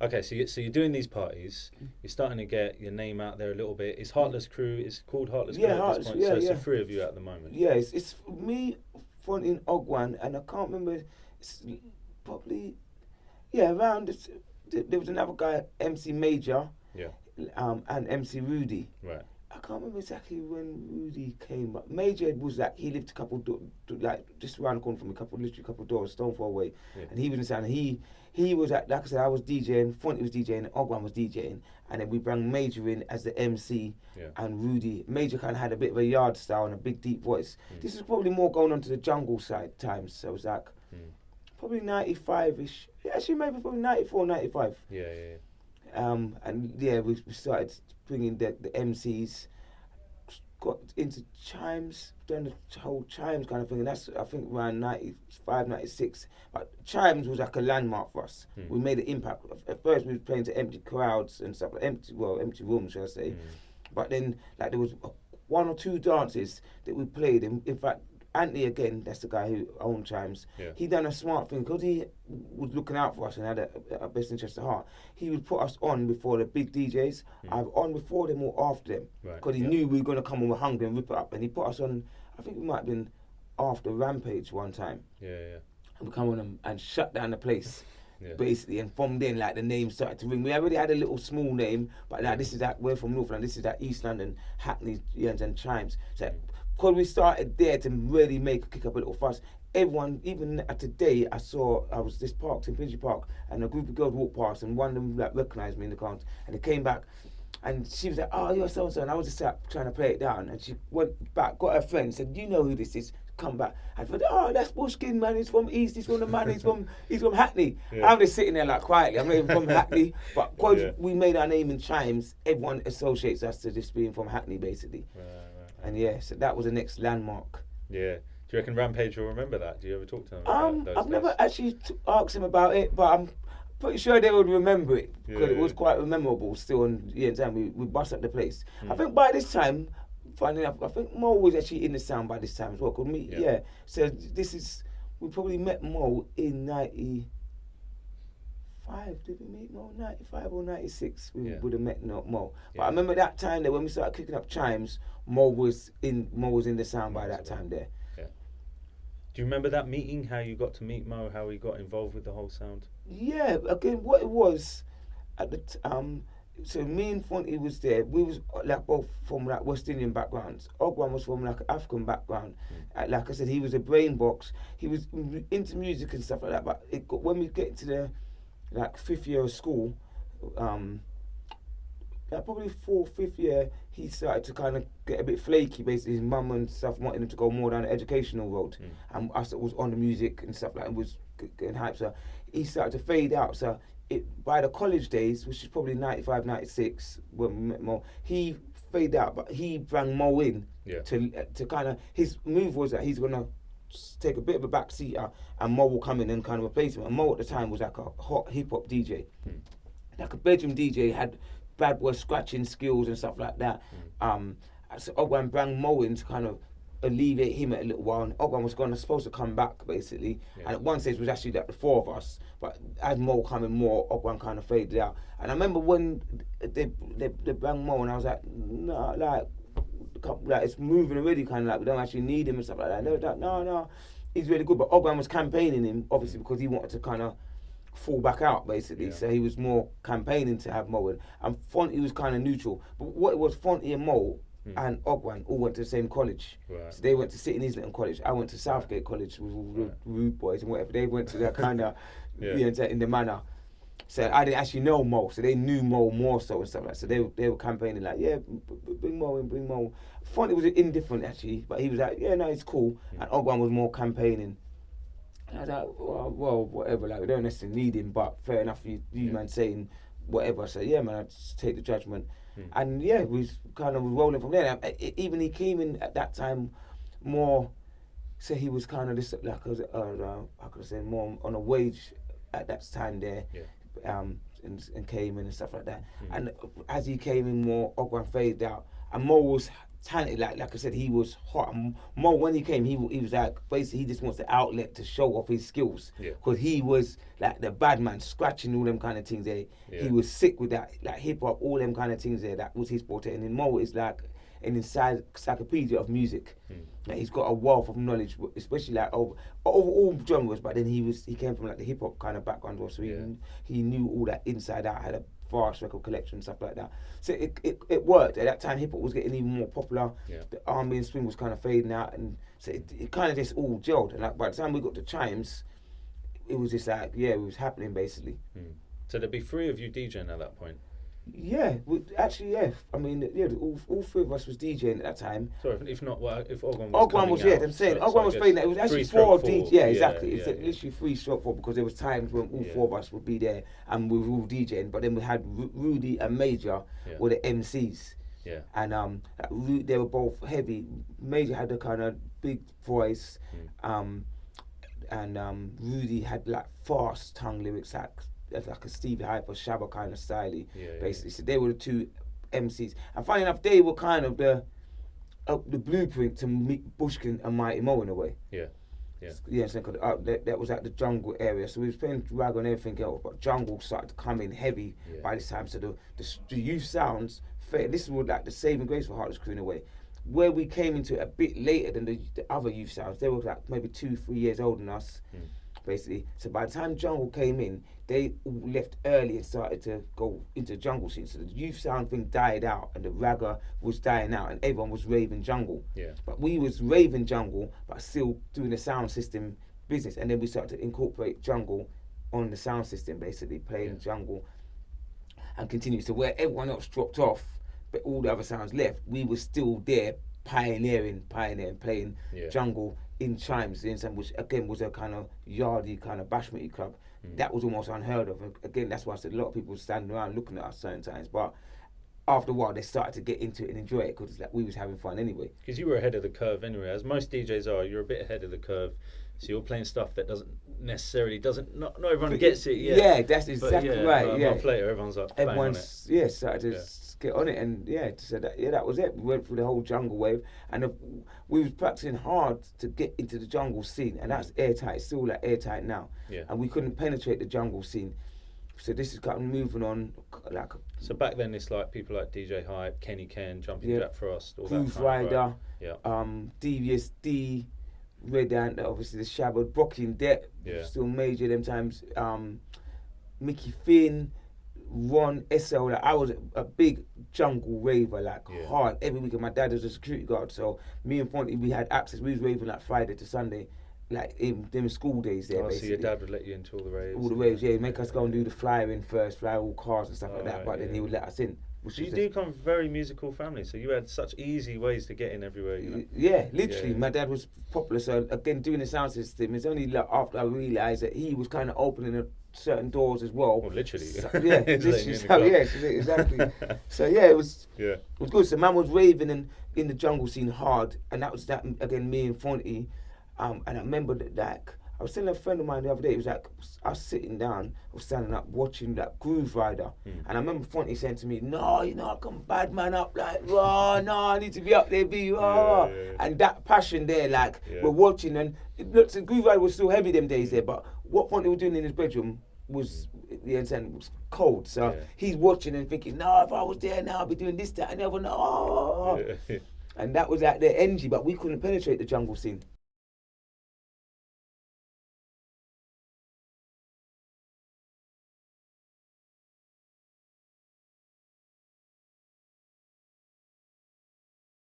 Okay, so you're doing these parties. You're starting to get your name out there a little bit. It's Heartless Crew. It's called Heartless Crew at this point. So it's the three of you at the moment. Yeah, it's me, Fonti and Ogwan, and I can't remember. It's probably around. There was another guy, MC Major. Yeah. And MC Rudy. Right. I can't remember exactly when Rudy came, but Major was like, he lived a couple just around the corner from me, literally a couple doors, stone far away, and he was in sound. He was like I said, I was DJing, Fonty was DJing, and Ogwan was DJing, and then we brought Major in as the MC, and Rudy. Major kind of had a bit of a yard style and a big deep voice. This is probably more going on to the jungle side times, so it was like probably 95-ish. Actually, maybe probably 94, 95. Yeah. And yeah, we started bringing the MCs, got into Chimes, done the whole Chimes kind of thing, and that's, I think, around 95, 96. But Chimes was like a landmark for us. We made an impact. At first, we were playing to empty crowds and stuff, empty rooms, shall I say. But then, like, there was one or two dances that we played, and in fact, Anthony, again, that's the guy who owned Chimes, he done a smart thing, because he was looking out for us and had a best interest at heart. He would put us on before the big DJs, either on before them or after them, because he knew we were going to come and we're hungry and rip it up. And he put us on, I think it might have been after Rampage one time. Yeah. And we come on and shut down the place. Basically, and from then, like, the name started to ring. We already had a little small name, but like, this is that, we're from North London, this is that East London, Hackney, and Chimes. So, because we started there to really kick up a little fuss, everyone, even today, I was this park, in Finchley Park, and a group of girls walked past, and one of them like recognised me in the car, and they came back, and she was like, "Oh, you're so and so," and I was just like, trying to play it down, and she went back, got her friend, said, "Do you know who this is?" Come back, and said, "Oh, that's Bushkin, man. He's from East. He's from the man. He's from Hackney." I'm just sitting there like quietly. I'm not even from Hackney, but because we made our name in Chimes, everyone associates us to just being from Hackney, basically. Right. And so that was the next landmark. Yeah. Do you reckon Rampage will remember that? Do you ever talk to them about those I've never actually asked them about it, but I'm pretty sure they would remember it, because it was quite memorable still. And we bust up the place. I think by this time, funny enough, I think Moe was actually in the sound by this time as well. Cause me, so we probably met Moe in 95. Did we meet Moe 95 or 96? We would have met Moe. But I remember that time there when we started kicking up Chimes, Moe was in the sound by that time there. Yeah. Do you remember that meeting? How you got to meet Moe? How he got involved with the whole sound? Yeah. Again, what it was at the so me and Fonty was there. We was like both from like West Indian backgrounds. Ogwan was from like an African background. Like I said, he was a brain box. He was into music and stuff like that. But when we get to the like 5th year of school, like probably 4th, 5th year, he started to kind of get a bit flaky. Basically, his mum and stuff wanted him to go more down the educational road, and us that was on the music and stuff like that, and was getting hyped. So he started to fade out. So by the college days, which is probably 95, 96, when we met Moe, he faded out, but he brought Moe in to kind of, his move was that he's going to take a bit of a back seater and Moe will come in and kind of replace him. And Moe at the time was like a hot hip-hop DJ. Like a bedroom DJ, had bad boy scratching skills and stuff like that. So Ogwan brought Moe in to kind of alleviate him a little while, and Ogwan was supposed to come back basically, and at one stage it was actually like the 4 of us, but as Moe coming more, Ogwan kind of faded out. And I remember when they banged Moe, and I was like, no, like it's moving already, kind of like we don't actually need him and stuff like that. And they were like, no, he's really good, but Ogwan was campaigning him obviously because he wanted to kind of fall back out basically, so he was more campaigning to have Moe in, and Fonty was kind of neutral. But what it was, Fonty and Moe and Ogwan all went to the same college. So they went to City and Islington College. I went to Southgate College with all the rude boys and whatever. They went to that kind of, in the manor. So I didn't actually know Moe, so they knew Moe more so and stuff like that. So they were campaigning like, bring Moe in, bring Moe. Fonty was indifferent actually, but he was like, no, it's cool. And Ogwan was more campaigning. And I was like, well, whatever, like we don't necessarily need him, but fair enough, you man saying whatever. So man, I just take the judgment. And we was kind of rolling from there. Even he came in at that time more, so he was kind of just like, how could I say, more on a wage at that time there, and came in and stuff like that. And as he came in more, Ogwan faded out, and Moe was talented. Like I said, he was hot. And Mo, when he came, he was like, basically, he just wants the outlet to show off his skills. Because he was like the bad man, scratching all them kind of things there. He was sick with that, like hip hop, all them kind of things there. That was his forte. And then Mo is like an encyclopedia of music. Like, he's got a wealth of knowledge, especially like over all genres. But then he came from like the hip hop kind of background, so he knew all that inside out. Had a vast record collection, stuff like that. So it worked. At that time, hip hop was getting even more popular. The R&B and swing was kind of fading out, and so it kind of just all gelled. And like by the time we got to Chimes, it was just like it was happening basically. So there'd be 3 of you DJing at that point. Yeah, actually, yeah. I mean, all 3 of us was DJing at that time. Sorry, if not, if Ogwan was I'm saying Ogwan was playing that. It was actually 4 DJs. Yeah, exactly. It's literally 3/4 because there was times when all 4 of us would be there and we were all DJing. But then we had Rudy and Major were the MCs. Yeah. And they were both heavy. Major had the kind of big voice, and Rudy had like fast tongue lyrics, like a Stevie Hyper, Shabba kind of style, basically. So they were the 2 MCs. And funny enough, they were kind of the blueprint to meet Bushkin and Mighty Moe in a way. So that was at the jungle area. So we was playing rag on everything else, but jungle started to come in heavy by this time. So the youth sounds, this is what like the saving grace for Heartless Crew in a way. Where we came into it a bit later than the other youth sounds, they were like maybe 2-3 years older than us. Basically, so by the time jungle came in, they all left early and started to go into the jungle scene. So the youth sound thing died out, and the ragga was dying out, and everyone was raving jungle. But we was raving jungle, but still doing the sound system business. And then we started to incorporate jungle on the sound system, basically playing jungle, and continue. So where everyone else dropped off, but all the other sounds left, we were still there pioneering, playing jungle in Chimes, which again was a kind of yardy, kind of bashmenty club. That was almost unheard of. Again, that's why I said a lot of people were standing around looking at us certain times. But after a while, they started to get into it and enjoy it because like, we was having fun anyway. Because you were ahead of the curve anyway, as most DJs are. You're a bit ahead of the curve. So you're playing stuff that not everyone gets it yet. Yeah, that's exactly right. A month later, everyone's like, everyone's started to get on it, and so that was it. We went through the whole jungle wave, and we was practicing hard to get into the jungle scene, and that's airtight. It's still like airtight now, and we couldn't penetrate the jungle scene. So this is kind of moving on, like. So back then, it's like people like DJ Hype, Kenny Ken, Jumping Jack Frost, all Groove that kind Rider, of Devious D. Red Ant, obviously the Shabba, Brocky and Depp, still major them times. Mickey Finn, Ron, SL. Like, I was a big jungle raver, like hard. Every weekend, my dad was a security guard, so me and Fonti, we had access. We was raving like Friday to Sunday, like in them school days there. Basically. So your dad would let you into all the raves. All the raves, make us go and do the flying first, fly all cars and stuff like that. But then he would let us in. So you do come from a very musical family, so you had such easy ways to get in everywhere. Yeah, literally. My dad was popular, so again, doing the sound system, it's only like after I realised that he was kind of opening certain doors as well. Well, literally. So, literally. So, exactly. So it was good. So man was raving in the jungle scene hard, and that was that again. Me and Fonti, and I remember that I was telling a friend of mine the other day. It was like I was sitting down, I was standing up watching that Groove Rider, and I remember Fonti saying to me, "No, I come bad man up like, oh no, I need to be up there, be and that passion there, like we're watching, and it looks the Groove Rider was still heavy them days there, but what Fonti was doing in his bedroom was was cold. So he's watching and thinking, no, if I was there now, I'd be doing this, that, and the other. And that was like their energy, but we couldn't penetrate the jungle scene.